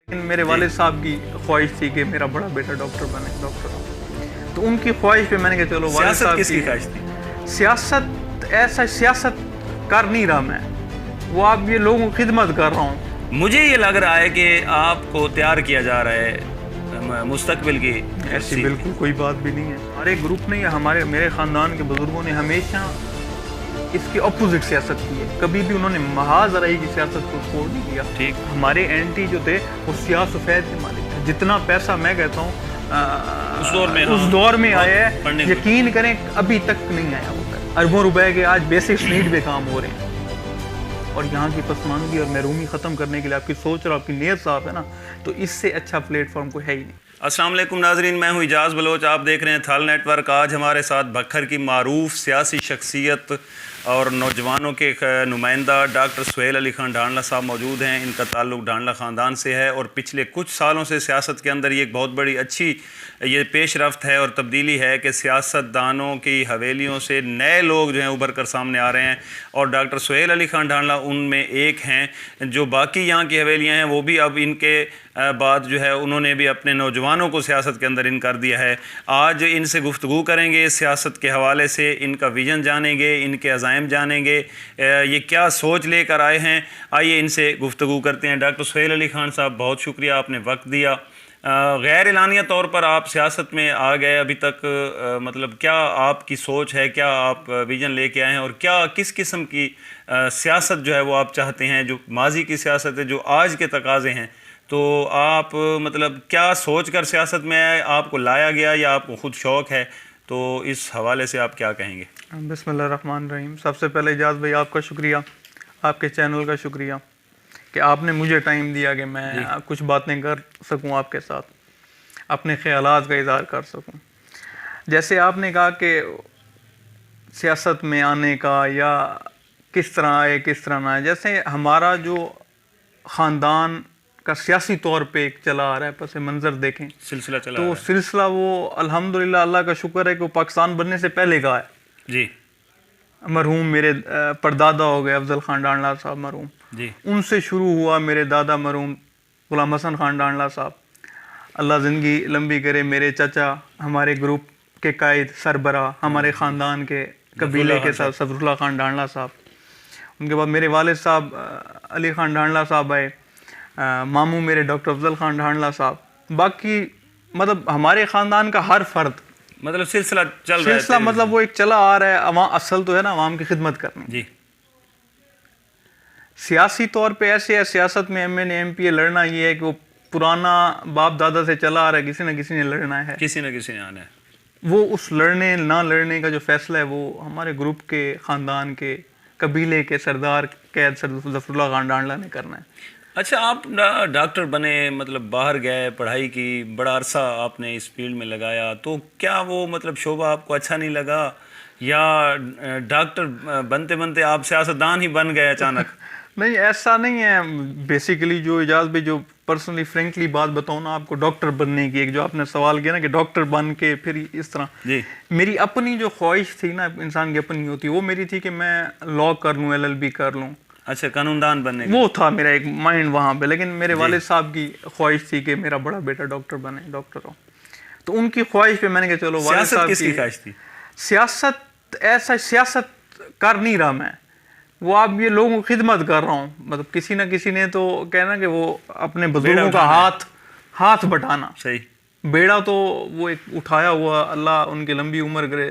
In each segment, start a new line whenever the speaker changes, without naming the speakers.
मेरे वालिद साहब की ख्वाहिश थी कि मेरा बड़ा बेटा डॉक्टर बने, डॉक्टर हो। तो उनकी ख्वाहिश पे मैंने कहा चलो वालिद साहब
किसकी ख्वाहिश थी?
सियासत ऐसा सियासत कर नहीं रहा मैं, वो आप ये लोगों की खिदमत कर रहा हूँ।
मुझे ये लग रहा है कि आपको तैयार किया जा रहा है मुस्तकबिल की।
ऐसी बिल्कुल कोई बात भी नहीं है। हमारे ग्रुप ने या हमारे मेरे ख़ानदान के बुज़ुर्गों ने हमेशा इसकी अपोजिट सियासत की है। कभी भी उन्होंने महाजराई की सियासत को छोड़ नहीं किया।
ठीक।
हमारे एंटी जो थे वो सियासत के मालिक थे। जितना पैसा मैं कहता हूँ उस दौर में आया है, यकीन करें अभी तक नहीं आया होता। अरबों रुपए के आज बेसिक नीड पे काम हो रहे हैं। और यहाँ की पसमानगी और महरूमी ख़त्म करने के लिए आपकी सोच और आपकी नीयत साफ है ना, तो इससे अच्छा प्लेटफॉर्म कोई है ही नहीं।
अस्सलाम वालेकुम नाजरीन, मैं हूँ इजाज़ बलोच, आप देख रहे हैं थल नेटवर्क। आज हमारे साथ बखर की मारूफ सियासी शख्सियत और नौजवानों के नुमाइंदा डॉक्टर सुहेल अली खान ढांडला साहब मौजूद हैं। इनका ताल्लुक़ ढांडला ख़ानदान से है और पिछले कुछ सालों से सियासत के अंदर ये एक बहुत बड़ी अच्छी ये पेशरफ्त है और तब्दीली है कि सियासतदानों की हवेलियों से नए लोग जो हैं उभर कर सामने आ रहे हैं। और डॉक्टर सुहेल अली खान ढांडला उनमें एक हैं। जो बाकी यहाँ की हवेलियाँ हैं वो भी अब इनके बाद जो है उन्होंने भी अपने नौजवानों को सियासत के अंदर इन कर दिया है। आज इनसे गुफ्तगू करेंगे सियासत के हवाले से, इनका विज़न जानेंगे, इनके अज़ाइम जानेंगे, ये क्या सोच लेकर आए हैं। आइए इनसे गुफ्तगू करते हैं। डॉक्टर सुहेल अली खान साहब, बहुत शुक्रिया, आपने वक्त दिया। गैर एलानिया तौर पर आप सियासत में आ गए अभी तक, मतलब क्या आपकी सोच है, क्या आप विज़न लेके आए हैं और क्या किस किस्म की सियासत जो है वो आप चाहते हैं, जो माजी की सियासत है, जो आज के तकाज़े हैं। तो आप मतलब क्या सोच कर सियासत में आए, आपको लाया गया या आपको ख़ुद शौक़ है? तो इस हवाले से आप क्या कहेंगे?
बिस्मिल्लाहिर्रहमानिर्रहीम। सबसे पहले इजाज़ भाई आपका शुक्रिया, आपके चैनल का शुक्रिया कि आपने मुझे टाइम दिया कि मैं कुछ बातें कर सकूं आपके साथ, अपने ख़यालात का इज़हार कर सकूं। जैसे आपने कहा कि सियासत में आने का या किस तरह आए किस तरह ना आए, जैसे हमारा जो ख़ानदान का सियासी तौर पे एक चला आ रहा है, पस मंज़र देखें
सिलसिला चला
तो सिलसिला वो अल्हम्दुलिल्लाह अल्लाह का शुक्र है कि वो पाकिस्तान बनने से पहले का है
जी।
मरहूम मेरे परदादा हो गए अफजल खान ढांडला साहब मरहूम
जी,
उनसे शुरू हुआ। मेरे दादा मरहूम गुलाम हसन खान ढांडला साहब, अल्लाह ज़िंदगी लंबी करे। मेरे चाचा हमारे ग्रुप के कायद सरबरा, हमारे ख़ानदान के कबीले के साथ सफरुल्लाह खान ढांडला साहब। उनके बाद मेरे वालिद साहब अली खान ढांडला साहब आए, मामू मेरे डॉक्टर अफजल खान ढांडला साहब। बाकी मतलब हमारे ख़ानदान का हर फर्द
मतलब सिलसिला चल रहा है,
मतलब वो एक चला आ रहा है। असल तो है ना अवाम की खिदमत करनी
जी।
सियासी तौर पे ऐसे है, सियासत में MNA MPA लड़ना ये है कि वो पुराना बाप दादा से चला आ रहा है, किसी न किसी ने लड़ना है,
किसी न किसी ने आना है।
वो उस लड़ने ना लड़ने का जो फैसला है वो हमारे ग्रुप के ख़ानदान के कबीले के सरदार कैद ज़फ़रुल्लाह खान ढांडला ने करना है।
अच्छा, आप डॉक्टर बने, मतलब बाहर गए, पढ़ाई की, बड़ा अरसा आपने इस फील्ड में लगाया, तो क्या वो मतलब शोबा आपको अच्छा नहीं लगा या डॉक्टर बनते बनते आप सियासतदान ही बन गए अचानक?
नहीं, ऐसा नहीं है। बेसिकली जो इजाज़ भी जो पर्सनली फ्रेंकली बात बताऊँ ना आपको, डॉक्टर बनने की एक जो आपने सवाल किया ना कि डॉक्टर बन के फिर इस तरह
जी,
मेरी अपनी जो ख्वाहिश थी ना, इंसान की अपनी होती है, वो मेरी थी कि मैं लॉ कर लूँ, LLB कर लूँ।
अच्छा, कानूनदान बनने
वो था मेरा एक माइंड वहाँ पे। लेकिन मेरे वालिद साहब की ख्वाहिश थी कि मेरा बड़ा बेटा डॉक्टर बने, डॉक्टर हो। तो उनकी ख्वाहिश पे मैंने कहा चलो वालिद साहब
किसकी ख्वाहिश थी?
सियासत ऐसा सियासत कर नहीं रहा मैं, वो आप ये लोगों की खिदमत कर रहा हूँ। मतलब किसी न किसी ने तो कहना कि वो अपने बुजुर्गों का हाथ बटाना।
सही।
बेड़ा तो वो एक उठाया हुआ, अल्लाह उनकी लंबी उम्र करे,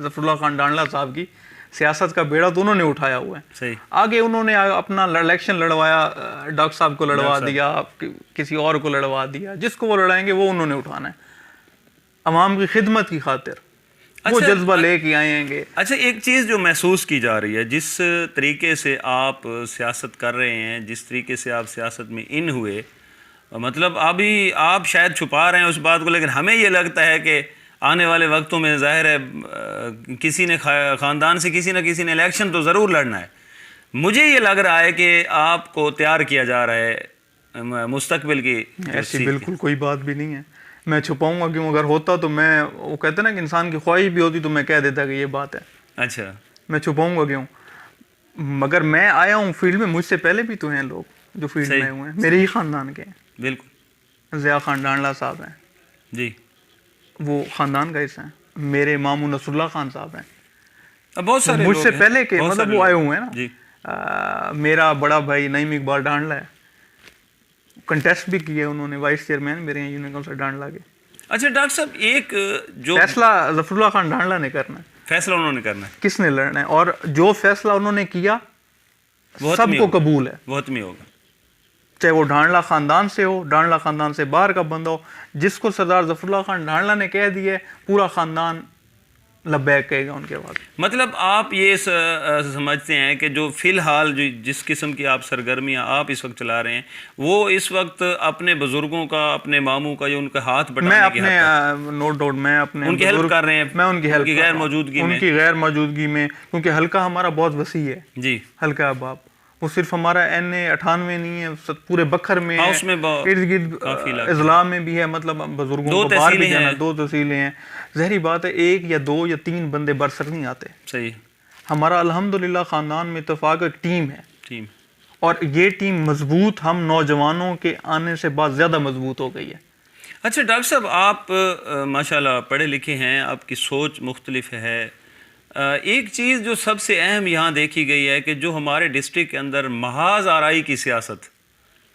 ज़फ़रुल्लाह खान ढांडला साहब की सियासत का बेड़ा तो उन्होंने उठाया हुआ है।
सही।
आगे उन्होंने अपना इलेक्शन लड़वाया, डॉक्टर साहब को लड़वा दिया, किसी और को लड़वा दिया, जिसको वो लड़ाएंगे वो उन्होंने उठाना है अवाम की खिदमत की खातिर। वो जज्बा लेके आएंगे।
अच्छा, एक चीज़ जो महसूस की जा रही है, जिस तरीके से आप सियासत कर रहे हैं, जिस तरीके से आप सियासत में इन हुए, मतलब अभी आप शायद छुपा रहे हैं उस बात को, लेकिन हमें ये लगता है कि आने वाले वक्तों में ज़ाहिर है किसी ने ख़ानदान से किसी न किसी ने इलेक्शन तो ज़रूर लड़ना है। मुझे ये लग रहा है कि आपको तैयार किया जा रहा है मुस्तकबिल की।
ऐसी बिल्कुल कोई बात भी नहीं है। मैं छुपाऊंगा क्यों? अगर होता तो मैं, वो कहते ना कि इंसान की ख्वाहिश भी होती तो मैं कह देता कि ये बात है।
अच्छा,
मैं छुपाऊंगा क्यों? मगर मैं आया हूँ फील्ड में, मुझसे पहले भी तो हैं लोग जो फील्ड में हुए हैं, मेरे ही ख़ानदान के हैं।
बिल्कुल।
ज़िया खान डांडला साहब हैं,
जी,
वो ख़ानदान का हिस्सा हैं। मेरे मामू नसरुल्लाह खान साहब हैं,
अब बहुत सारे
मुझसे
लोग हैं,
पहले के,
बहुत
मतलब
सारे
वो आए
लोग।
हुए हैं ना।
जी,
मेरा बड़ा भाई नईम इकबाल डांडला है, कंटेस्ट भी किए उन्होंने, वाइस चेयरमैन मेरे हैं यूनियन काउंसिल डांडला के।
अच्छा डॉक्टर साहब, एक जो
फैसला जफरुल्लाह खान डांडला ने करना है,
फैसला उन्होंने करना है
किसने लड़ना है, और जो फैसला उन्होंने किया
वो हतमी
सबको
होगा।
कबूल है,
वो हतमी होगा।
चाहे वो डांडला खानदान से हो, डांडला खानदान से बाहर का बंदा हो, जिसको सरदार जफरुल्लाह खान डांडला ने कह दिया है, पूरा खानदान लब्बैक कहेगा उनके बाद।
मतलब आप ये समझते हैं कि जो फिलहाल जो जिस किस्म की आप सरगर्मियां आप इस वक्त चला रहे हैं, वो इस वक्त अपने बुजुर्गों का, अपने मामू का, या उनका हाथ
मैं
बटाने की
अपने नो डाउट मैं अपने
उनकी हेल्प कर रहे हैं,
मैं उनकी हेल्प
गैर मौजूदगी में,
उनकी गैर मौजूदगी में, क्योंकि हल्का हमारा बहुत वसी है।
जी,
हल्का अहबाब वो सिर्फ हमारा NA 98 नहीं है, पूरे बखर में
हाँ,
है,
उसमें
इर्द गिर्द इजला में भी है, मतलब बुजुर्गों को बाहर भी जाना, 2 तहसीलें हैं। जहरी बात है, 1 या 2 या 3 बंदे बरसर नहीं आते।
सही।
हमारा अल्हम्दुलिल्लाह खानदान में इत्तेफाक एक टीम है,
टीम,
और ये टीम मजबूत हम नौजवानों के आने से बाद ज़्यादा मजबूत हो गई है।
अच्छा डॉक्टर साहब, आप माशाल्लाह पढ़े लिखे हैं, आपकी सोच मुख्तलिफ है। एक चीज़ जो सबसे अहम यहाँ देखी गई है कि जो हमारे डिस्ट्रिक्ट के अंदर महाज आराई की सियासत,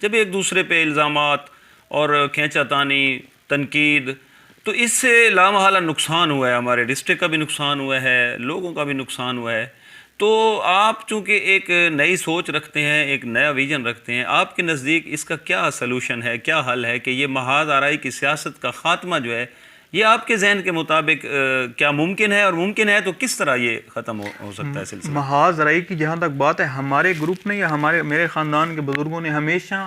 जब एक दूसरे पे इल्ज़ामात और खींचातानी, तनकीद, तो इससे लामहला नुकसान हुआ है, हमारे डिस्ट्रिक्ट का भी नुकसान हुआ है, लोगों का भी नुकसान हुआ है। तो आप चूँकि एक नई सोच रखते हैं, एक नया विजन रखते हैं, आपके नज़दीक इसका क्या सलूशन है, क्या हल है कि ये महाज आराई की सियासत का ख़ात्मा जो है, ये आपके जहन के मुताबिक क्या मुमकिन है, और मुमकिन है तो किस तरह ये ख़त्म हो सकता है सिलसिला?
महाज आराई की जहाँ तक बात है, हमारे ग्रुप ने या मेरे ख़ानदान के बुज़ुर्गों ने हमेशा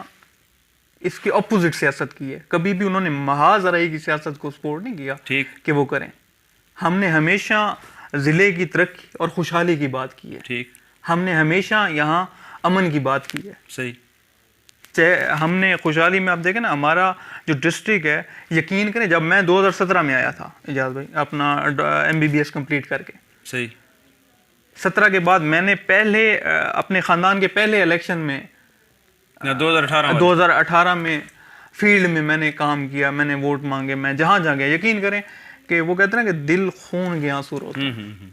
इसकी अपोजिट सियासत की है। कभी भी उन्होंने महाज आराई की सियासत को सपोर्ट नहीं किया, ठीक, कि वो करें। हमने हमेशा ज़िले की तरक्की और खुशहाली की बात की है, ठीक, हमने हमेशा यहाँ अमन की बात की है।
सही।
चाहे हमने खुशहाली में, आप देखें ना, हमारा जो डिस्ट्रिक्ट है, यकीन करें, जब मैं 2017 में आया था एजाज भाई, अपना MBBS कंप्लीट करके,
सही,
17 के बाद मैंने पहले अपने ख़ानदान के पहले इलेक्शन में 2018 में फील्ड में मैंने काम किया, मैंने वोट मांगे, मैं जहाँ जहाँ गया, यकीन करें कि वो कहते हैं ना कि दिल खून के आंसू रोते हैं।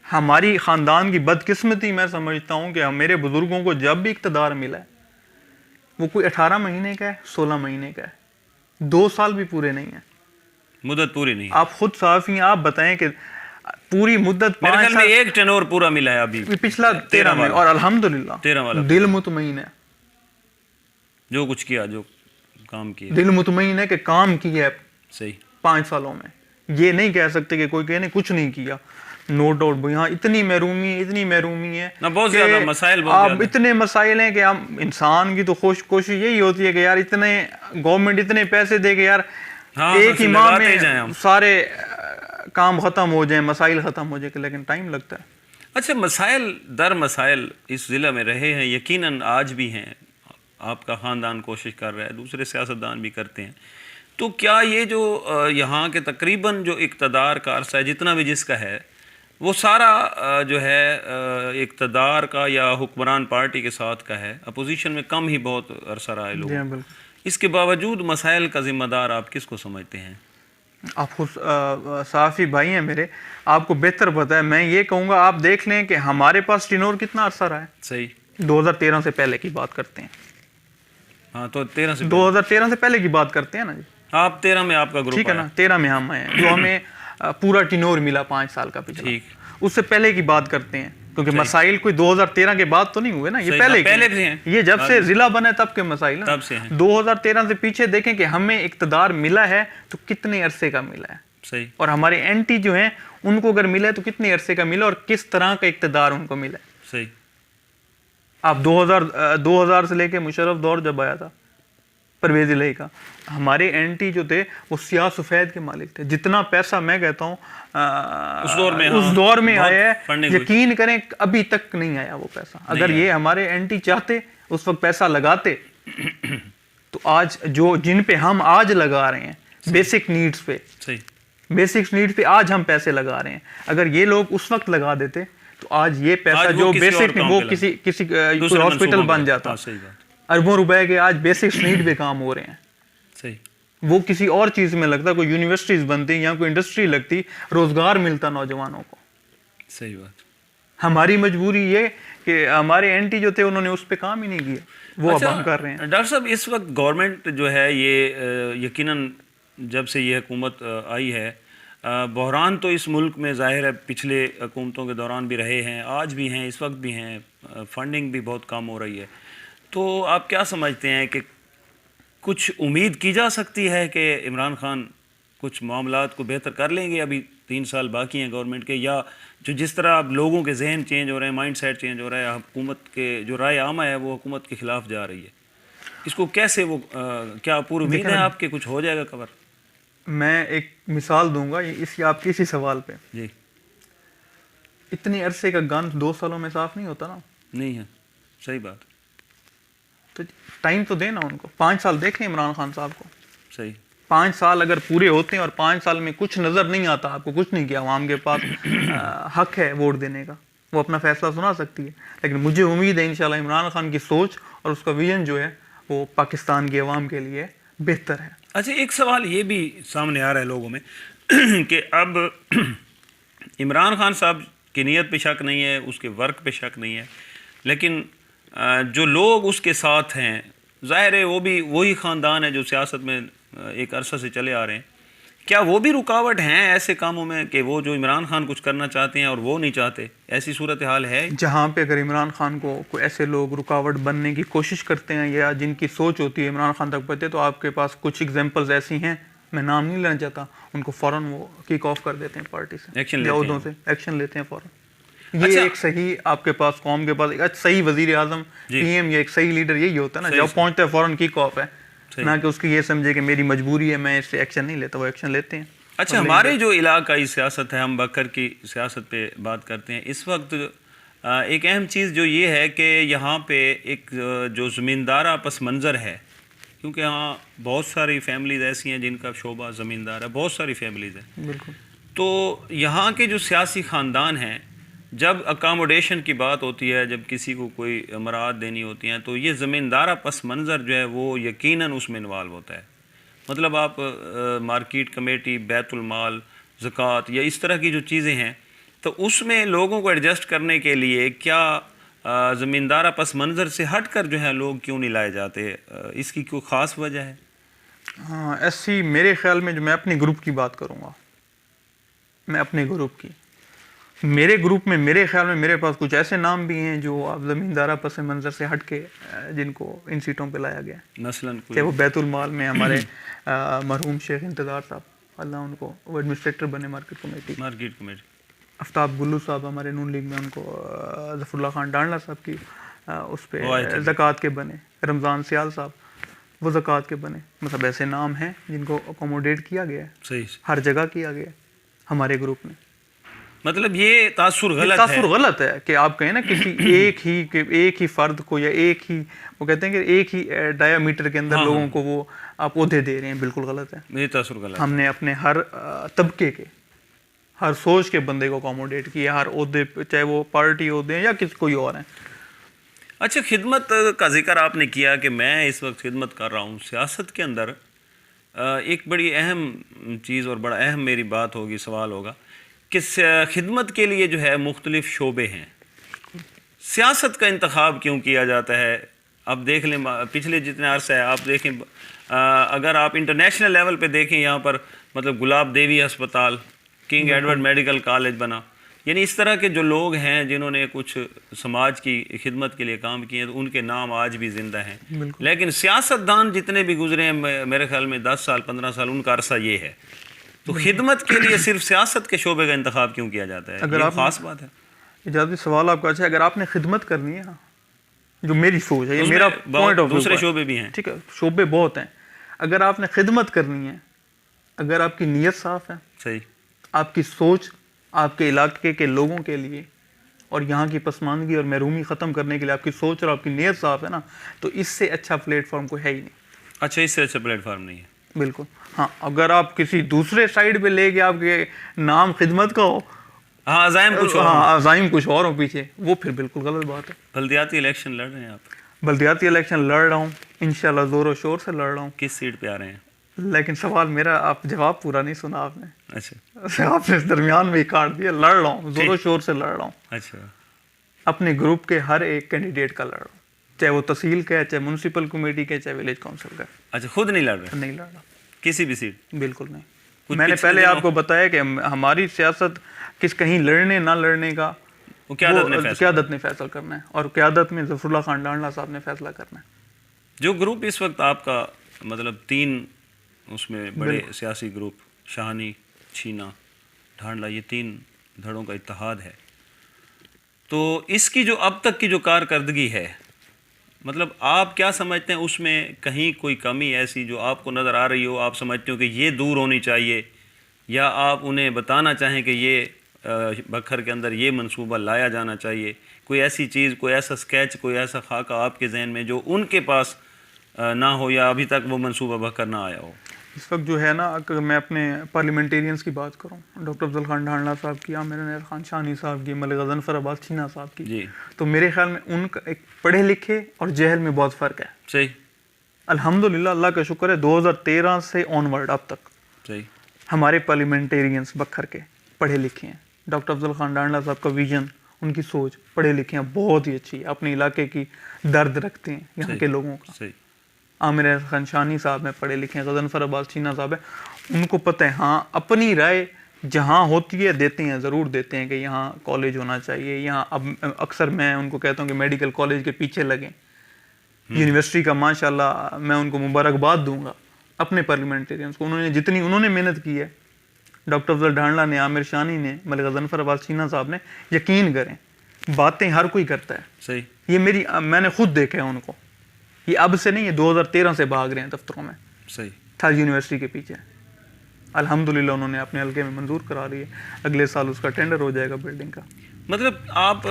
हमारी ख़ानदान की बदकिस्मती मैं समझता हूँ कि मेरे बुज़ुर्गों को जब भी इक़्तिदार मिला है, वो कोई 18 महीने का है, 16 महीने का है, 2 साल भी पूरे नहीं है,
मुद्दत पूरी नहीं।
आप खुद साफ़ी हैं, आप बताएं कि पूरी मुद्दत
5 साल में एक टेनोर पूरा मिला है अभी
पिछला 13 में, और अल्हम्दुलिल्लाह
13 वाला
दिल मुतमईन है,
जो कुछ किया, जो काम किया,
दिल मुतमईन है कि काम किया है।
सही।
5 सालों में ये नहीं कह सकते कि कोई कहने कुछ नहीं किया। नो डाउट यहाँ इतनी महरूमी है
ना, बहुत ज्यादा मसाइल,
आप इतने मसाइल हैं कि हम इंसान की तो कोशिश यही होती है कि यार इतने गवर्नमेंट इतने पैसे दे के यार एक ही माह में सारे काम ख़त्म हो जाए, मसाइल ख़त्म हो जाए, लेकिन टाइम लगता है।
अच्छा, मसाइल दर मसाइल इस ज़िला में रहे हैं, यकीनन आज भी हैं, आपका ख़ानदान कोशिश कर रहा है, दूसरे सियासतदान भी करते हैं। तो क्या ये जो यहाँ के तकरीबन जो इक़्तिदार का अरसा है, जितना भी जिसका है, वो सारा जो है इक़्तिदार का या हुक्मरान पार्टी के साथ का है, अपोजिशन में कम ही बहुत अरसा रहा है लोग। इसके बावजूद मसाइल का ज़िम्मेदार आप किसको समझते हैं?
आप खुद साफ़ी भाई हैं मेरे, आपको बेहतर पता है। मैं ये कहूँगा, आप देख लें कि हमारे पास टिनोर कितना अरसा रहा है।
सही।
2013 से पहले की बात करते हैं।
हाँ, तो
2013 से पहले की बात करते हैं ना जी।
आप 13 में आपका ग्रुप,
ठीक है ना, 13 में हम आए, जो हमें पूरा टिनोर मिला 5 साल का पिछला। ठीक, उससे पहले की बात करते हैं, क्योंकि मसाइल कोई 2013 के बाद तो नहीं हुए ना, ये पहले भी हैं। ये जब से जिला बना तब के मसाइल ना, तब से हैं। 2013 से पीछे देखें कि हमें इक़्तिदार मिला है तो कितने अरसे का मिला है। सही। और हमारे एंटी जो हैं उनको अगर मिला है तो कितने अरसे का मिला और किस तरह का इक़्तिदार उनको मिला है।
सही।
आप 2000 से लेके मुशर्रफ दौर जब आया था परवेज़ इलाही का, हमारे एंटी जो थे वो सियाह सफ़ेद के मालिक थे। जितना पैसा मैं कहता हूँ उस दौर में आया है, यकीन करें अभी तक नहीं आया वो पैसा। अगर ये हमारे एंटी चाहते, उस वक्त पैसा लगाते, तो आज जो जिन पे हम आज लगा रहे हैं बेसिक नीड्स पे, बेसिक नीड्स पे आज हम पैसे लगा रहे हैं, अगर ये लोग उस वक्त लगा देते तो आज ये पैसा जो बेसिक वो किसी हॉस्पिटल बन जाता। अरबों रुपए के आज बेसिक नीड पे काम हो रहे हैं।
सही।
वो किसी और चीज़ में लगता, कोई यूनिवर्सिटीज़ बनती या कोई इंडस्ट्री लगती, रोज़गार मिलता नौजवानों को।
सही बात।
हमारी मजबूरी ये कि हमारे एंटी जो थे उन्होंने उस पर काम ही नहीं किया, वो अब हम कर रहे हैं।
डॉक्टर साहब, इस वक्त गवर्नमेंट जो है ये यकीनन जब से ये हुकूमत आई है, बहरान तो इस मुल्क में ज़ाहिर है पिछले हुकूमतों के दौरान भी रहे हैं, आज भी हैं, इस वक्त भी हैं, फंडिंग भी बहुत कम हो रही है। तो आप क्या समझते हैं कि कुछ उम्मीद की जा सकती है कि इमरान खान कुछ मामलात को बेहतर कर लेंगे? अभी 3 साल बाकी हैं गवर्नमेंट के, या जो जिस तरह अब लोगों के जहन चेंज हो रहे हैं, माइंड सेट चेंज हो रहा है, हुकूमत के जो राय आमा है वो हुकूमत के ख़िलाफ़ जा रही है, इसको कैसे वो क्या पूरी उम्मीद है आपके कुछ हो जाएगा कवर?
मैं एक मिसाल दूंगा आपके इसी सवाल पे।
जी।
इतने अरसे का गंद 2 सालों में साफ नहीं होता ना।
नहीं है, सही बात।
तो टाइम तो देना उनको, 5 साल देखें इमरान खान साहब को।
सही।
5 साल अगर पूरे होते हैं और 5 साल में कुछ नज़र नहीं आता, आपको कुछ नहीं किया, आवाम के पास हक है वोट देने का, वो अपना फैसला सुना सकती है। लेकिन मुझे उम्मीद है इंशाल्लाह इमरान खान की सोच और उसका विजन जो है वो पाकिस्तान की आवाम के लिए बेहतर है।
अच्छा, एक सवाल ये भी सामने आ रहा है लोगों में कि अब इमरान खान साहब की नीयत पे शक नहीं है, उसके वर्क पे शक नहीं है, लेकिन जो लोग उसके साथ हैं, ज़ाहिर है वो भी वही ख़ानदान है जो सियासत में एक अरसा से चले आ रहे हैं। क्या वो भी रुकावट हैं ऐसे कामों में कि वो जो इमरान खान कुछ करना चाहते हैं और वो नहीं चाहते? ऐसी सूरत हाल है
जहाँ पे अगर इमरान खान को कोई ऐसे लोग रुकावट बनने की कोशिश करते हैं या जिनकी सोच होती है इमरान खान तक पहुँचे, तो आपके पास कुछ एग्जांपल्स ऐसी हैं, मैं नाम नहीं लेना चाहता, उनको फ़ौरन वो किक ऑफ कर देते हैं पार्टी से,
एक्शन
से एक्शन लेते हैं फ़ौरन। ये एक सही आपके पास कौम के पास एक सही वजीर आजम, PM या एक सही लीडर यही होता है ना, जब पहुँचता है फ़ौरन किक ऑफ है, ना कि उसकी ये समझे कि मेरी मजबूरी है मैं इससे एक्शन नहीं लेता, वो एक्शन लेते हैं।
अच्छा, हमारे जो इलाकाई सियासत है, हम बकर की सियासत पे बात करते हैं इस वक्त, एक अहम चीज़ जो ये है कि यहाँ पे एक जो ज़मींदारा पस मंज़र है, क्योंकि यहाँ बहुत सारी फैमिलीज़ ऐसी हैं जिनका शोबा ज़मींदार है, बहुत सारी फैमिलीज़ हैं।
बिल्कुल।
तो यहाँ के जो सियासी ख़ानदान हैं, जब अकामोडेशन की बात होती है, जब किसी को कोई अमरात देनी होती हैं, तो ये ज़मींदारा पस मंज़र जो है वो यकीनन उसमें इन्वॉल्व होता है। मतलब आप मार्केट कमेटी, बैतुल माल, ज़कात या इस तरह की जो चीज़ें हैं, तो उसमें लोगों को एडजस्ट करने के लिए क्या ज़मींदारा पस मंज़र से हट कर जो है लोग क्यों नहीं लाए जाते? इसकी कोई ख़ास वजह है?
हाँ, ऐसी मेरे ख्याल में, जो मैं अपने ग्रुप की बात करूँगा, मैं अपने ग्रुप की, मेरे ग्रुप में मेरे ख्याल में मेरे पास कुछ ऐसे नाम भी हैं जो आप ज़मींदारा पस मंज़र से हट के जिनको इन सीटों पे लाया गया,
मसलन
चाहे वो बैतुल माल में हमारे मरहूम शेख इंतज़ार साहब, अल्लाह उनको, वो एडमिनिस्ट्रेटर बने मार्केट कमेटी। आफ्ताब गुल्लू साहब हमारे नून लीग में, उनको ज़फ़रुल्लाह खान डांडला साहब की उस पर ज़कात के बने, रमज़ान सियाल साहब वो ज़कात के बने। मतलब ऐसे नाम हैं जिनको अकोमोडेट किया गया है,
सही,
हर जगह किया गया है हमारे ग्रुप में।
मतलब ये तासुर गलत
है कि आप कहें ना किसी एक ही फर्द को या एक ही, वो कहते हैं कि एक ही डायामीटर के अंदर लोगों को वो आप ओहदे दे रहे हैं, बिल्कुल गलत है।
ये तासुर गलत।
हमने अपने हर तबके के, हर सोच के बंदे को अकोमोडेट किया, हर ओहदे, चाहे वो पार्टी ओहदे हैं या किसी कोई और है।
अच्छा, खिदमत का जिक्र आपने किया कि मैं इस वक्त खिदमत कर रहा हूँ सियासत के अंदर। एक बड़ी अहम चीज़ और बड़ा अहम मेरी बात होगी, सवाल होगा कि खिदमत के लिए जो है मुख्तलिफ शोबे हैं, सियासत का इंतखाब क्यों किया जाता है? अब देख लें पिछले जितने अरसे है, आप देखें, अगर आप इंटरनेशनल लेवल पे देखें, यहाँ पर मतलब गुलाब देवी अस्पताल, किंग एडवर्ड मेडिकल कॉलेज बना, यानी इस तरह के जो लोग हैं जिन्होंने कुछ समाज की खिदमत के लिए काम किए हैं, तो उनके नाम आज भी ज़िंदा हैं। लेकिन सियासतदान जितने भी गुजरे हैं, मेरे ख्याल में 10 साल 15 साल उनका अरसा ये है। तो खिदमत के लिए सिर्फ सियासत के शोबे का इंतखाब क्यों किया जाता है?
अगर
ये
आप
खास बात है।
इजाज़त सवाल आपका अच्छा है। अगर आपने खिदमत करनी है, जो मेरी सोच है, ये मेरा पॉइंट ऑफ व्यू,
दूसरे शोबे भी हैं,
ठीक है, शोबे बहुत हैं। अगर आपने खिदमत करनी है, अगर आपकी नीयत साफ है,
सही,
आपकी सोच आपके इलाके के लोगों के लिए और यहाँ की पसमानदगी और महरूमी ख़त्म करने के लिए आपकी सोच और आपकी नीयत साफ है ना, तो इससे अच्छा प्लेटफॉर्म कोई है ही नहीं।
अच्छा, इससे अच्छा प्लेटफॉर्म नहीं है,
बिल्कुल। हाँ, अगर आप किसी दूसरे साइड पे लेके आपके नाम खिदमत का हो,
अज़ाइम कुछ और,
हाँ, अज़ाइम कुछ और हो पीछे, वो फिर बिल्कुल गलत बात है।
बल्दियाती इलेक्शन लड़ रहे हैं आप?
बल्दियाती इलेक्शन लड़ रहा हूँ इंशाल्लाह, ज़ोर शोर से लड़ रहा हूँ।
किस सीट पे आ रहे हैं?
लेकिन सवाल मेरा, आप जवाब पूरा नहीं सुना आपने।
अच्छा
आपने इस दरमियान में ही काट दिया। लड़ रहा हूँ, ज़ोर शोर से लड़ रहा हूँ।
अच्छा
अपने ग्रुप के हर एक कैंडिडेट का लड़ रहा हूँ, चाहे वो तहसील का है, चाहे म्यूनसिपल कमेटी के, चाहे विलेज काउंसिल का।
अच्छा, खुद नहीं लड़ रहे?
नहीं लड़ रहा
किसी भी सीट?
बिल्कुल नहीं।
कुछ
मैंने
पिछले
पहले
दिनों-
आपको बताया कि हमारी सियासत किस कहीं लड़ने ना लड़ने का
वो क्यादत ने
फैसला करना है, और क्यादत में ज़फ़रुल्लाह खान डांडला साहब ने फैसला करना है।
जो ग्रुप इस वक्त आपका, मतलब 3 उसमें बड़े सियासी ग्रुप, शाहनी, छीना, ढांडला, ये 3 धड़ों का इत्तेहाद है, तो इसकी जो अब तक की जो कारकर्दगी है, मतलब आप क्या समझते हैं उसमें कहीं कोई कमी ऐसी जो आपको नज़र आ रही हो, आप समझते हो कि ये दूर होनी चाहिए, या आप उन्हें बताना चाहें कि ये बखर के अंदर ये मंसूबा लाया जाना चाहिए? कोई ऐसी चीज़, कोई ऐसा स्केच, कोई ऐसा खाका आपके जहन में जो उनके पास ना हो, या अभी तक वो मंसूबा बखर ना आया हो?
इस वक्त जो है ना, अगर मैं अपने पार्लियामेंटेरियंस की बात करूं, डॉक्टर अफजल खान ढांडला साहब की, आमिर नैर खान शानी साहब की, मलिक गज़नफ़र अब्बास छीना साहब की,
जी,
तो मेरे ख्याल में उनका एक पढ़े लिखे और जहल में बहुत फ़र्क है।
सही,
अल्हम्दुलिल्लाह, अल्लाह का शुक्र है, 2013 से ऑनवर्ड अब तक
सही,
हमारे पार्लियामेंटेरियंस बखर के पढ़े लिखे हैं। डॉक्टर अफजल खान ढांडला साहब का विजन, उनकी सोच, पढ़े लिखे हैं, बहुत ही अच्छी है, अपने इलाके की दर्द रखते हैं यहाँ के लोगों का।
सही।
आमिर खान शानी साहब में पढ़े लिखे हैं, गज़नफ़र अब्बास छीना साहब है, उनको पता है, हाँ अपनी राय जहाँ होती है देते हैं, ज़रूर देते हैं कि यहाँ कॉलेज होना चाहिए, यहाँ। अब अक्सर मैं उनको कहता हूँ कि मेडिकल कॉलेज के पीछे लगें, यूनिवर्सिटी का माशाल्लाह मैं उनको मुबारकबाद दूंगा, अपने पार्लियामेंटेरियंस को। उन्होंने जितनी उन्होंने मेहनत की है, डॉक्टर अफजल ढांडला ने, आमिर शानी ने, मलिक गज़नफ़र अब्बास छीना साहब ने, यकीन करें बातें हर कोई करता है,
सही।
ये मैंने खुद देखा है उनको। ये अब से नहीं, ये 2013 से भाग रहे हैं दफ्तरों में,
सही।
थल यूनिवर्सिटी के पीछे। अल्हम्दुलिल्लाह उन्होंने अपने हल्के में मंजूर करा ली है, अगले साल उसका टेंडर हो जाएगा बिल्डिंग का।
मतलब आप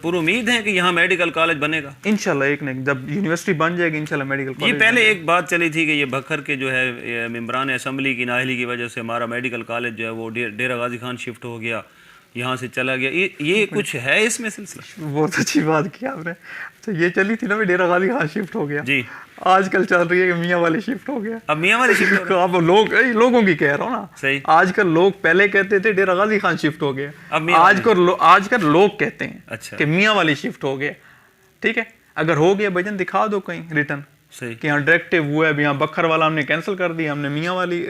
पूरी उम्मीद है कि यहाँ मेडिकल कॉलेज बनेगा?
इंशाल्लाह, एक नहीं, जब यूनिवर्सिटी बन जाएगी इंशाल्लाह मेडिकल
ये
कॉलेज।
पहले एक बात चली थी कि ये बखर के जो है मेंबरान असम्बली की नाअहली की वजह से हमारा मेडिकल कॉलेज जो है वो डेरा गाजी खान शिफ्ट हो गया, यहाँ से चला गया। ये कुछ है इसमें सिलसिला?
बहुत अच्छी बात की आपने। अच्छा, ये चली थी ना भी डेरा गाजी खान शिफ्ट हो गया
जी,
आजकल चल रही है कि मियाँ वाली शिफ्ट हो गया।
अब मियाँ वाली शिफ्ट
आप लोगों की कह रहा हूँ ना,
सही।
आजकल लोग पहले कहते थे डेरा गाजी खान शिफ्ट हो गया,
अब
आजकल लोग कहते हैं
अच्छा
कि मियाँ वाली शिफ्ट हो गया। ठीक है, अगर हो गया भजन दिखा दो कहीं रिटर्न,
सही,
कि यहाँ डायरेक्टिव हुआ है, यहाँ बखर वाला हमने कैंसिल कर दिया, हमने मियाँ वाली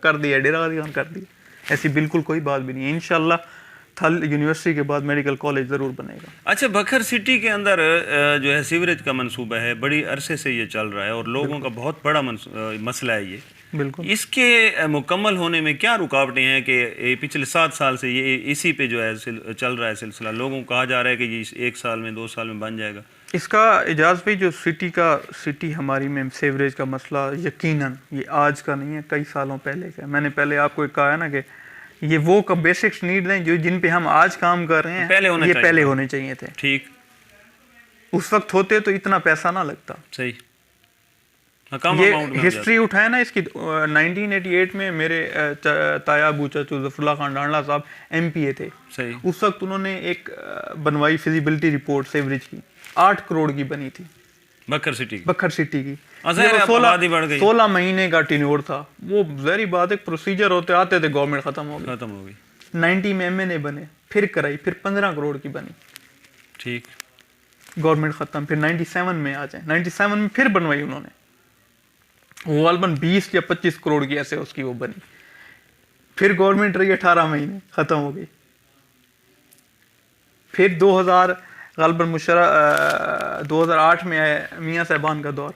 कर दिया, डेरा गाजी खान कर दिया। ऐसी बिल्कुल कोई बात भी नहीं है। इंशाल्लाह थल यूनिवर्सिटी के बाद मेडिकल कॉलेज ज़रूर बनेगा।
अच्छा, बखर सिटी के अंदर जो है सीवरेज का मंसूबा है, बड़ी अरसे से ये चल रहा है और लोगों का बहुत बड़ा मसला है ये।
बिल्कुल,
इसके मुकम्मल होने में क्या रुकावटें हैं कि पिछले 7 साल से ये इसी पे जो है चल रहा है सिलसिला? लोगों को कहा जा रहा है कि ये 1 साल में 2 साल में बन जाएगा।
इसका एजाज भाई, जो सिटी हमारी में सेवरेज का मसला यकीनन ये आज का नहीं है, कई सालों पहले का। मैंने पहले आपको एक कहा है ना कि ये वो बेसिक्स नीड हैं जो जिन पे हम आज काम कर रहे हैं, पहले होने चाहिए थे।
ठीक,
उस वक्त होते तो इतना पैसा ना लगता।
सही।
ये हिस्ट्री उठाए ना इसकी, 1988 में मेरे ताया अबू चाचू ज़फ़रुल्लाह खान ढांडला साहब MPA थे।
सही।
उस वक्त उन्होंने एक बनवाई फिजिबिलिटी रिपोर्ट सेवरेज की, 8 करोड़ की बनी थी
बखर सिटी की।
16 महीने का टेन्योर था। वो ज़ाहिर बात है, प्रोसीजर होते आते थे, गवर्नमेंट खत्म हो गई। 90 में MNA बने, फिर कराई, फिर 15 करोड़ की बनी,
ठीक,
गवर्नमेंट खत्म। फिर 97 में आ जाए, 97 में फिर बनवाई उन्होंने, वो गालबन 20 या 25 करोड़ की ऐसे उसकी वो बनी। फिर गवर्नमेंट रही 18 महीने, खत्म हो गई। फिर 2000 गालबन 2008 में आया मियाँ साहबान का दौर,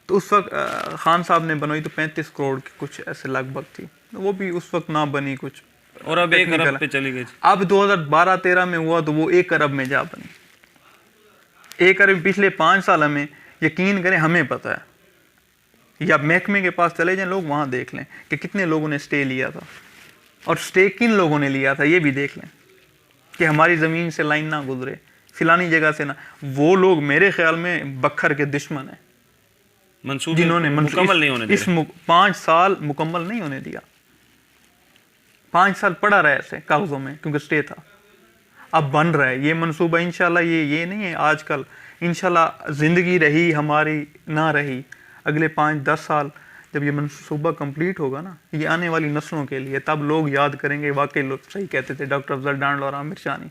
तो उस वक्त खान साहब ने बनवाई तो 35 करोड़ की कुछ ऐसे लगभग थी, वो भी उस वक्त ना बनी कुछ,
और अब 1 अरब पे चली गई।
अब 2012-13 में हुआ तो वो 1 अरब में जा बनी। 1 अरब पिछले 5 साल में, यकीन करें हमें पता है, या महकमे के पास चले जाएं लोग, वहाँ देख लें कि कितने लोगों ने स्टे लिया था, और स्टे किन लोगों ने लिया था ये भी देख लें, कि हमारी ज़मीन से लाइन ना गुजरे, फिलानी जगह से ना। वो लोग मेरे ख्याल में बखर के दुश्मन हैं, जिन्होंने मुकम्मल नहीं होने दिया। 5 साल मुकम्मल नहीं होने दिया, 5 साल पड़ा रहा ऐसे कागजों में, क्योंकि स्टे था। अब बन रहा है ये मंसूबा इंशाल्लाह। ये नहीं है आजकल इंशाल्लाह ज़िंदगी रही हमारी ना रही, अगले 5-10 साल जब ये मनसूबा कंप्लीट होगा ना, ये आने वाली नस्लों के लिए, तब लोग याद करेंगे वाकई लोग सही कहते थे डॉक्टर अफजल डांडला और आमिर शानी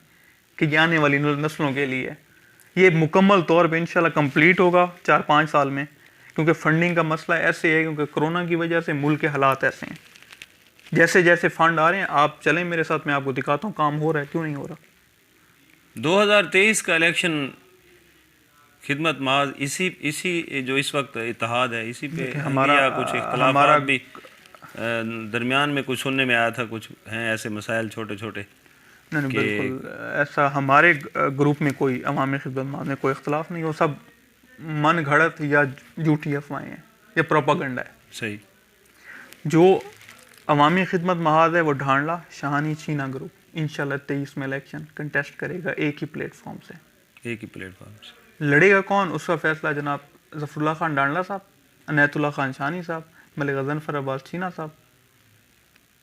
कि ये आने वाली नस्लों के लिए है। ये मुकम्मल तौर पे इंशाल्लाह कंप्लीट होगा 4-5 साल में, क्योंकि फंडिंग का मसला ऐसे है, क्योंकि कोरोना की वजह से मुल्क के हालात ऐसे हैं। जैसे जैसे फंड आ रहे हैं, आप चलें मेरे साथ, मैं आपको दिखाता हूँ काम हो रहा है क्यों नहीं हो रहा।
2023 का इलेक्शन खिदमत माज इसी जो इस वक्त इत्तेहाद है, इसी पे हमारा कुछ इख्तलाफात भी दरमियान में कुछ सुनने में आया था, कुछ हैं ऐसे मसाइल छोटे छोटे।
नहीं बिल्कुल ऐसा हमारे ग्रुप में कोई अवामी खिदमत माज में कोई इख्तलाफ नहीं हो, सब मन घड़त या झूठी अफवाहें हैं, ये प्रोपागेंडा है।
सही।
जो अवामी खिदमत महाज है वो ढांडला शाहानी चीना ग्रुप इंशाल्लाह 23 में इलेक्शन कंटेस्ट करेगा, एक ही प्लेटफॉर्म से।
एक ही प्लेटफॉर्म से
लड़ेगा कौन, उसका फैसला जनाब ज़फ़रुल्लाह खान डांडला साहब, अनैतुल्लाह खान शानी साहब, मलिक गज़नफ़र अब्बास चीना साहब,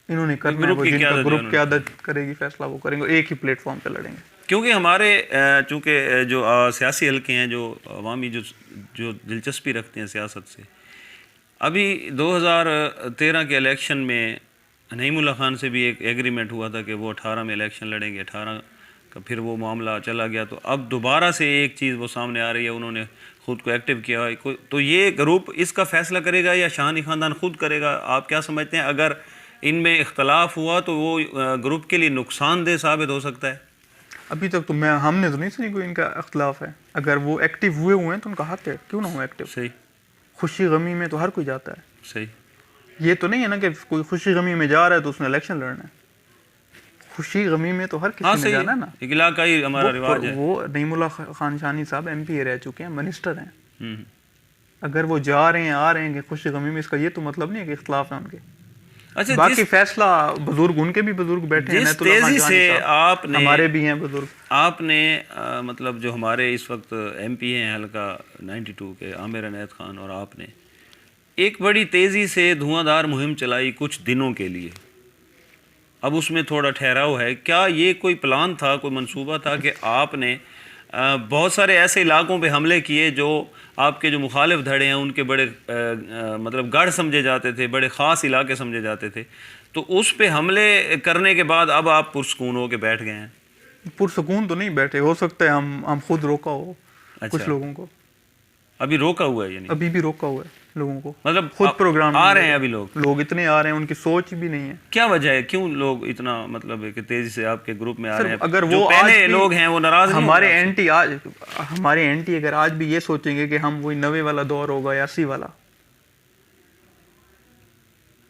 इन्होंने करना है। वो जिनका ग्रुप की आदत करेगी फैसला वो करेंगे, एक ही प्लेटफॉर्म पे लड़ेंगे।
क्योंकि हमारे चूँकि जो सियासी हल्के हैं, जो अवामी जो दिलचस्पी रखते हैं सियासत से, अभी 2013 के इलेक्शन में नईमुल्लाह खान से भी एक एग्रीमेंट हुआ था कि वो 18 में इलेक्शन लड़ेंगे, 18 का फिर वो मामला चला गया। तो अब दोबारा से एक चीज़ वो सामने आ रही है, उन्होंने ख़ुद को एक्टिव किया है। तो ये ग्रुप इसका फ़ैसला करेगा या शाहानी ख़ानदान ख़ुद करेगा? आप क्या समझते हैं? अगर इनमें इख्तलाफ हुआ तो वो ग्रुप के लिए नुकसानदेह साबित हो सकता है?
अभी तक तो हमने तो नहीं सुनी कोई इनका इख्तलाफ है। अगर वो एक्टिव हुए हैं तो उनका हक है, क्यों ना हो एक्टिव।
सही।
खुशी गमी में तो हर कोई जाता है।
सही।
ये तो नहीं है ना कि कोई खुशी गमी में जा रहा है तो उसने इलेक्शन लड़ना है। खुशी गमी में तो हर किसी में जाना है ना,
एक इलाकाई हमारा रिवाज है।
वो नईमुल्लाह खान शानी साहब MP रह चुके हैं, मिनिस्टर हैं। अगर वो जा रहे हैं आ रहे हैं कि खुशी गमी में, इसका ये तो मतलब नहीं है कि इख्तलाफ है उनके।
अच्छा,
बाकी फैसला बुजुर्ग, उनके भी बुजुर्ग बैठे हैं,
तेजी से आपने,
हमारे भी हैं बुजुर्ग।
आपने मतलब जो हमारे इस वक्त MP हैं हल्का 92 के आमिर अनैत खान, और आपने एक बड़ी तेज़ी से धुआंधार मुहिम चलाई कुछ दिनों के लिए। अब उसमें थोड़ा ठहराव है। क्या ये कोई प्लान था, कोई मंसूबा था कि आपने बहुत सारे ऐसे इलाकों पे हमले किए जो आपके जो मुखालिफ धड़े हैं उनके बड़े मतलब गढ़ समझे जाते थे, बड़े ख़ास इलाके समझे जाते थे, तो उस पे हमले करने के बाद अब आप पुरसकून हो के बैठ गए हैं?
पुरसकून तो नहीं बैठे, हो सकता है हम खुद रोका हो।
अच्छा।
कुछ लोगों को
अभी रोका हुआ है, यानी
अभी भी रोका हुआ है लोगों को,
मतलब
खुद प्रोग्राम
आ रहे हैं अभी लोग
इतने आ रहे हैं, उनकी सोच भी नहीं है।
क्या वजह है, क्यों लोग इतना मतलब कि तेजी से आपके ग्रुप में आ रहे हैं?
अगर
जो
वो
पहले लोग हैं वो नाराज नहीं
हमारे एंटी अगर आज भी ये सोचेंगे कि हम वही 90 वाला दौर होगा या 80 वाला,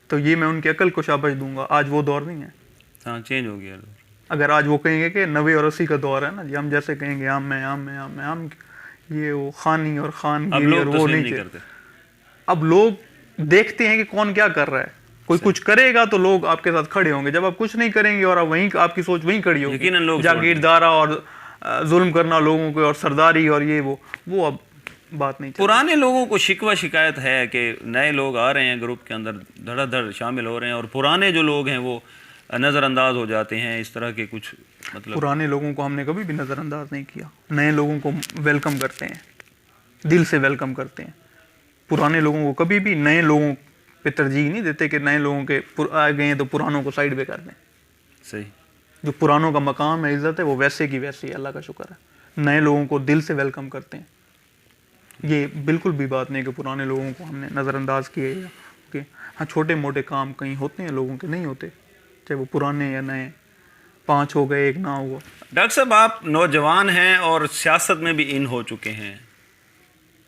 तो ये मैं उनकी अकल को शाबाश दूंगा। आज वो दौर नहीं है।
हाँ, चेंज हो गया।
अगर आज वो कहेंगे कि 90 और 80 का दौर है ना जी, हम जैसे कहेंगे हम ये वो खानी और खानगिरी और वो नहीं करते। अब लोग देखते हैं कि कौन क्या कर रहा है। कोई कुछ करेगा तो लोग आपके साथ खड़े होंगे, जब आप कुछ नहीं करेंगे और आप वहीं आपकी सोच वहीं खड़ी होगी,
यकीनन लोग
जागीरदारा और जुल्म करना लोगों को और सरदारी और ये वो अब बात नहीं।
पुराने लोगों को शिकवा शिकायत है कि नए लोग आ रहे हैं ग्रुप के अंदर, धड़ाधड़ शामिल हो रहे हैं, और पुराने जो लोग हैं वो नज़रअंदाज हो जाते हैं। इस तरह के कुछ मतलब
पुराने लोगों को हमने कभी भी नज़रअंदाज नहीं किया। नए लोगों को वेलकम करते हैं, दिल से वेलकम करते हैं। पुराने लोगों को कभी भी नए लोगों पे तरजीह नहीं देते कि नए लोगों के आ गए हैं तो पुरानों को साइड पे कर दें।
सही।
जो पुरानों का मकाम है, इज़्ज़त है, वो वैसे की वैसे ही, अल्लाह का शुक्र है। नए लोगों को दिल से वेलकम करते हैं। ये बिल्कुल भी बात नहीं कि पुराने लोगों को हमने नज़रअंदाज किया है कि हाँ छोटे मोटे काम कहीं होते हैं लोगों के, नहीं होते, चाहे वो पुराने या नए। 5 हो गए, 1 ना हुआ।
डॉक्टर साहब, आप नौजवान हैं और सियासत में भी इन हो चुके हैं,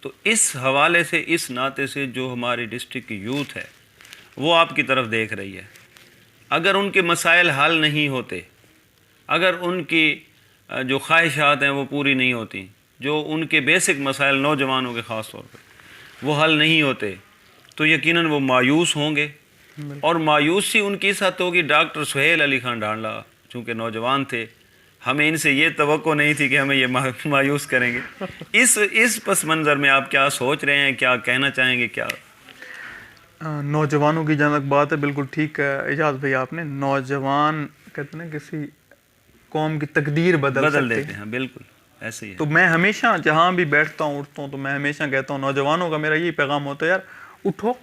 तो इस हवाले से, इस नाते से जो हमारी डिस्ट्रिक्ट की यूथ है वो आपकी तरफ देख रही है, अगर उनके मसाइल हल नहीं होते, अगर उनकी जो ख्वाहिशात हैं वो पूरी नहीं होती, जो उनके बेसिक मसाइल नौजवानों के ख़ास तौर पर वो हल नहीं होते, तो यकीनन वो मायूस होंगे। और मायूसी उनकी इस हद होगी, डॉक्टर सुहेल अली खान डांडला चूँकि नौजवान थे, हमें इनसे ये तवक्को नहीं थी कि हमें ये मायूस करेंगे। इस पस मंज़र में आप क्या सोच रहे हैं, क्या कहना चाहेंगे? क्या
नौजवानों की जहाँ तक बात है, बिल्कुल ठीक है इजाज़ भाई आपने। नौजवान कहते हैं ना किसी कौम की तकदीर बदल
देते हैं, बिल्कुल ऐसे ही है।
तो मैं हमेशा जहाँ भी बैठता हूँ उठता हूँ तो मैं हमेशा कहता हूँ नौजवानों का मेरा यही पैगाम होता है, यार उठो,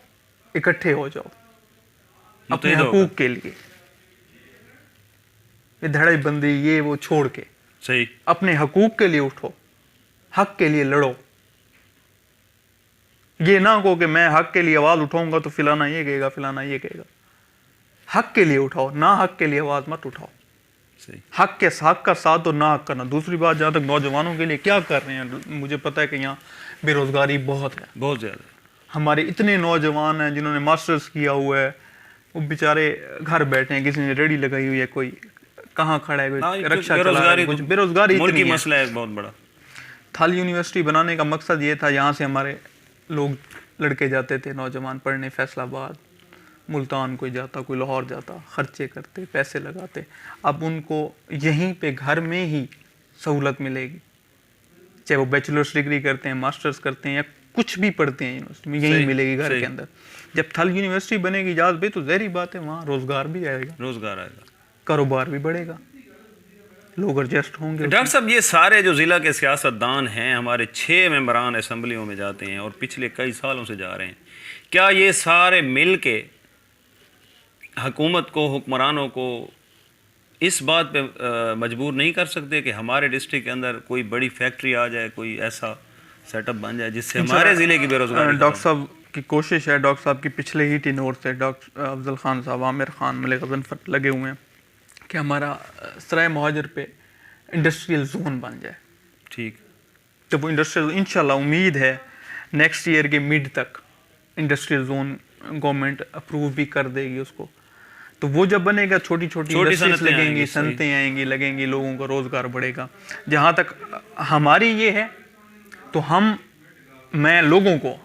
इकट्ठे हो जाओ अपने
मुत्तहिद होकर।
हकूक के लिए। ये धड़े बंदी ये वो छोड़ के
सही।
अपने हकूक के लिए उठो, हक के लिए लड़ो। ये ना कहो कि मैं हक के लिए आवाज उठाऊंगा तो फिलाना ये कहेगा, फिलाना ये कहेगा। हक के लिए उठाओ, ना हक के लिए आवाज मत उठाओ।
सही।
हक का साथ और ना हक करना। दूसरी बात, जहाँ तक नौजवानों के लिए क्या कर रहे हैं, मुझे पता है कि यहाँ बेरोजगारी बहुत है,
बहुत ज़्यादा।
हमारे इतने नौजवान हैं जिन्होंने मास्टर्स किया हुआ है, वो बेचारे घर बैठे हैं, किसी ने रेडी लगाई हुई है, कोई कहाँ खड़ा है, कोई रक्षा चला रहा है, कुछ बेरोजगारी
मुल्क की
इतनी है।
मसला है बहुत बड़ा।
थल यूनिवर्सिटी बनाने का मकसद ये था, यहाँ से हमारे लोग लड़के जाते थे नौजवान पढ़ने, फैसलाबाद, मुल्तान, कोई जाता, कोई लाहौर जाता, खर्चे करते, पैसे लगाते। अब उनको यहीं पे घर में ही सहूलत मिलेगी, चाहे वो बैचलर्स डिग्री करते हैं, मास्टर्स करते हैं, या कुछ भी पढ़ते हैं यूनिवर्सिटी में, यहीं मिलेगी घर के अंदर। जब थल यूनिवर्सिटी बनेगी इजाज़ भाई, तो ज़ाहिर बात है वहाँ रोजगार भी आएगा,
रोजगार आएगा,
कारोबार भी बढ़ेगा, लोग एडजस्ट होंगे।
डॉक्टर साहब, ये सारे जो ज़िला के सियासतदान हैं, हमारे 6 मेंबरान असम्बलियों में जाते हैं और पिछले कई सालों से जा रहे हैं, क्या ये सारे मिल के हुकूमत को, हुक्मरानों को इस बात पे मजबूर नहीं कर सकते कि हमारे डिस्ट्रिक्ट के अंदर कोई बड़ी फैक्ट्री आ जाए, कोई ऐसा सेटअप बन जाए जिससे हमारे ज़िले की बेरोजगारी?
डॉक्टर साहब की कोशिश है, डॉक्टर साहब की पिछले ही टेन्योर से डॉक्टर अफजल खान साहब, आमिर खान, मलिक गजनफर लगे हुए हैं कि हमारा सराय मुहाजिर पे इंडस्ट्रियल जोन बन जाए।
ठीक।
तो वो इंडस्ट्रियल, इंशाल्लाह उम्मीद है नेक्स्ट ईयर के मिड तक इंडस्ट्रियल जोन गवर्नमेंट अप्रूव भी कर देगी उसको। तो वो जब बनेगा, छोटी छोटी इंडस्ट्रीज लगेंगी, सनतें आएंगी, लगेंगी, लोगों का रोजगार बढ़ेगा। जहाँ तक हमारी ये है, तो मैं लोगों को,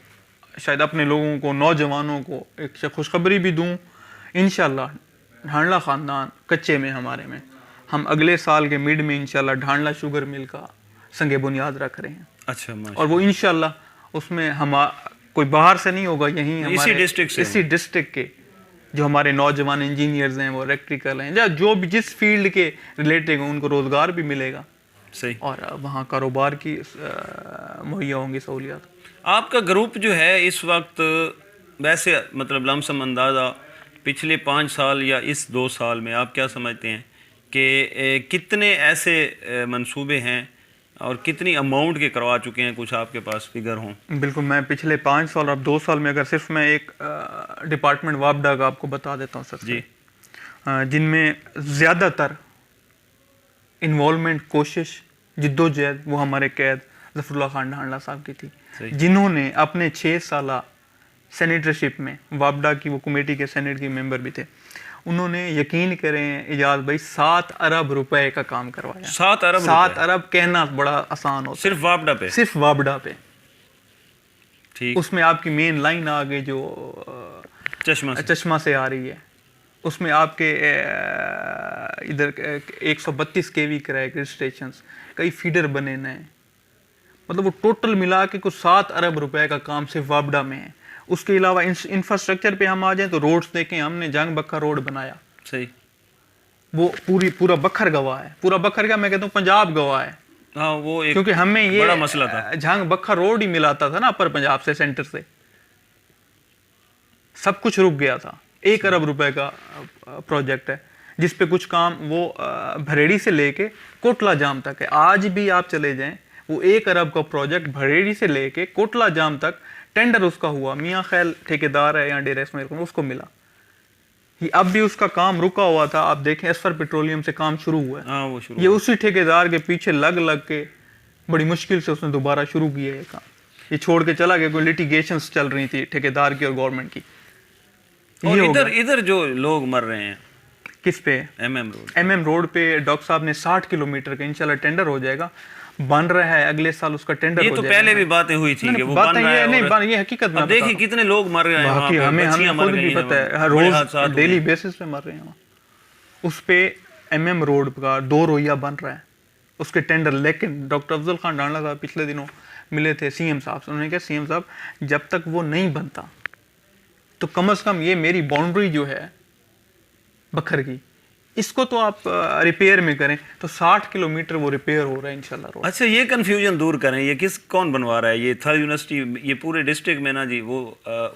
शायद अपने लोगों को, नौजवानों को एक खुशखबरी भी दूं। इंशाल्लाह ढांडला ख़ानदान कच्चे में हमारे में, हम अगले साल के मिड में इंशाल्लाह ढांडला शुगर मिल का संगे बुनियाद रख रहे हैं।
अच्छा।
और वो इंशाल्लाह उसमें हम कोई बाहर से नहीं होगा, यहीं हमारे इसी डिस्ट्रिक्ट के जो हमारे नौजवान इंजीनियर्स हैं, वो इलेक्ट्रिकल हैं, या जो भी जिस फील्ड के रिलेटेड हैं, उनको रोज़गार भी मिलेगा।
सही।
और वहाँ कारोबार की मुहैया होंगी सहूलियात।
आपका ग्रुप जो है इस वक्त, वैसे मतलब लमसम अंदाज़ा पिछले 5 साल या इस 2 साल में आप क्या समझते हैं कि कितने ऐसे मंसूबे हैं और कितनी अमाउंट के करवा चुके हैं? कुछ आपके पास फिगर हों?
बिल्कुल, मैं पिछले 5 साल और 2 साल में अगर सिर्फ मैं एक डिपार्टमेंट वापडा का आपको बता देता हूँ सर जी, जिनमें ज़्यादातर इन्वॉल्वमेंट, कोशिश, जिद्दोजहद वो हमारे कैद ज़फ़रुल्लाह खान ढांडला साहब की थी, जिन्होंने अपने 6 साल सेनेटरशिप में, वापडा की वो कमेटी के सेनेट के मेंबर भी थे, उन्होंने यकीन करें इजाज़ भाई 7 अरब रुपए का काम करवाया।
7 अरब?
7 अरब कहना बड़ा आसान होता है,
सिर्फ वापडा पे? सिर्फ
वापडा पे।
ठीक।
उसमें आपकी मेन लाइन आ गई जो चश्मा से आ रही है, उसमें आपके इधर 132 kV क्रैक स्टेशन, कई फीडर बने नए, मतलब वो टोटल मिला के कुछ 7 अरब रुपए का काम सिर्फ वापडा में है। उसके अलावा इंफ्रास्ट्रक्चर पे हम आ जाएं तो रोड्स देखें, हमने जंग बखर रोड बनाया।
सही।
वो पूरा बखर गवाह है, पूरा बखर क्या मैं कहता हूँ पंजाब गवाह है।
हाँ, वो एक
क्योंकि हमें ये
बड़ा मसला था,
जंग बखर रोड ही मिलाता था ना अपर पंजाब से, सेंटर से, सब कुछ रुक गया था। 1 अरब रुपए का प्रोजेक्ट है जिसपे कुछ काम वो भरेड़ी से लेके कोटला जाम तक है। आज भी आप चले जाएं, वो 1 अरब का प्रोजेक्ट भरेड़ी से लेके कोटला जाम तक टेंडर उसका हुआ, मियां खैल ठेकेदार है या डेरा इस्माइल खान, उसको मिला। ये अब भी उसका काम रुका हुआ था, आप देखें एसफर पेट्रोलियम से काम शुरू हुआ है।
वो शुरू
ये उसी ठेकेदार के पीछे लग के बड़ी मुश्किल से उसने दोबारा शुरू किया है काम। ये छोड़ के चला गया, कोई लिटिगेशंस चल रही थी ठेकेदार की और गवर्नमेंट की।
और इधर जो लोग मर रहे हैं
किस पे? MM रोड पे डॉक्टर साहब ने 60 किलोमीटर का इंशाल्लाह टेंडर हो जाएगा, बन रहा है, अगले साल उसका टेंडर हो
जाएगा। ये तो पहले भी बातें हुई थी कि वो बन रहा है,
नहीं ये हकीकत में
देखिए कितने लोग मर गए हैं,
हमें खुद भी पता है, रोज डेली बेसिस पे मर रहे हैं। उस पे MM रोड का 2 रोइया बन रहा है, उसके टेंडर। लेकिन डॉक्टर अफजल खान ढांडला साहब पिछले दिनों मिले थे CM साहब से, उन्होंने कहा CM साहब जब तक वो नहीं बनता तो कम से कम ये मेरी बाउंड्री जो है बखर की, इसको तो आप रिपेयर में करें तो 60 किलोमीटर वो रिपेयर हो रहा है इंशाल्लाह रोड।
अच्छा, ये कन्फ्यूजन दूर करें, ये कौन बनवा रहा है? ये थल यूनिवर्सिटी, ये पूरे डिस्ट्रिक्ट में ना जी, वो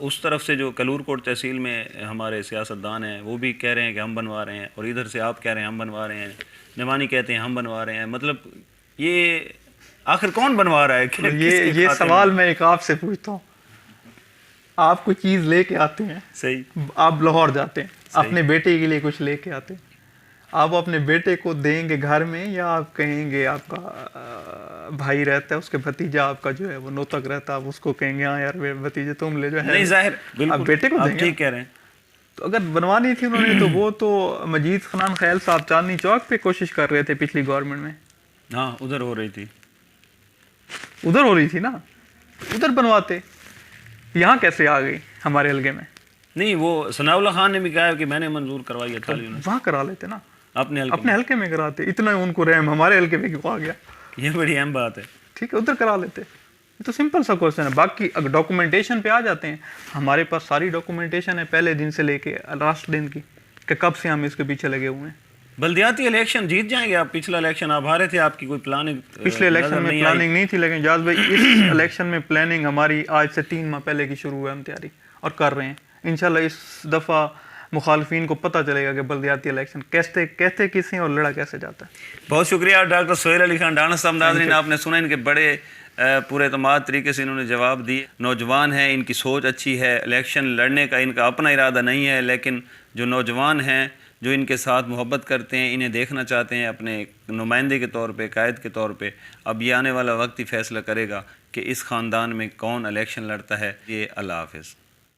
उस तरफ से जो कलूरकोट तहसील में हमारे सियासतदान हैं वो भी कह रहे हैं कि हम बनवा रहे हैं, और इधर से आप कह रहे हैं हम बनवा रहे हैं, निमानी कहते हैं हम बनवा रहे हैं। मतलब ये आखिर कौन बनवा रहा है?
ये सवाल मैं एक आपसे पूछता हूँ, आप कोई चीज़ लेके आते हैं,
सही,
आप लाहौर जाते हैं, अपने बेटे के लिए कुछ लेके आते हैं, आप अपने बेटे को देंगे घर में, या आप कहेंगे आपका भाई रहता है, उसके भतीजा आपका जो है वो नोतक रहता है, आप उसको कहेंगे हाँ यार भतीजे तुम ले जो है?
नहीं, जाहिर बिल्कुल
आप बेटे को
आप
देंगे।
ठीक कह रहे हैं।
तो अगर बनवानी थी उन्होंने तो वो तो मजीद खनान ख्याल साहब चांदनी चौक पे कोशिश कर रहे थे पिछली गवर्नमेंट में।
हाँ, उधर हो रही थी,
उधर हो रही थी ना, उधर बनवाते, यहाँ कैसे आ गई हमारे हल्के में?
नहीं, वो सनाउल्लाह खान ने भी कहा है कि मैंने मंजूर करवाई है थल यूनिवर्सिटी।
वहाँ करा लेते ना,
अपने
हल्के में कराते, इतना उनको रहम हमारे हल्के में क्यों आ गया?
ये बड़ी अहम बात है।
ठीक है, उधर करा लेते, ये तो सिंपल सा क्वेश्चन है। बाकी अगर डॉक्यूमेंटेशन पे आ जाते हैं, हमारे पास सारी डॉक्यूमेंटेशन है पहले दिन से लेके लास्ट दिन की, कि कब से हम इसके पीछे लगे हुए हैं।
बल्दियाती इलेक्शन जीत जाएंगे आप? पिछला इलेक्शन आप हारे थे, आपकी कोई प्लानिंग
पिछले इलेक्शन में प्लानिंग नहीं थी, लेकिन जाज भाई इस इलेक्शन में प्लानिंग हमारी आज से 3 माह पहले की शुरू है, हम तैयारी और कर रहे हैं। इंशाल्लाह इस दफ़ा मुखालफिन को पता चलेगा कि बल्दियाती इलेक्शन कहते किसी और लड़ा कैसे जाता है।
बहुत शुक्रिया डॉक्टर सोहेल अली खान डाणा साहब। नाज़रीन, आपने सुना इनके बड़े पूरे एतमाद तरीके से इन्होंने जवाब दिए। नौजवान हैं, इनकी सोच अच्छी है, इलेक्शन लड़ने का इनका अपना इरादा नहीं है, लेकिन जो नौजवान हैं जो इनके साथ मोहब्बत करते हैं, इन्हें देखना चाहते हैं अपने नुमाइंदे के तौर पे, कायद के तौर पे। अब ये आने वाला वक्त ही फैसला करेगा कि इस ख़ानदान में कौन इलेक्शन लड़ता है। ये अल्लाह हाफ़िज़।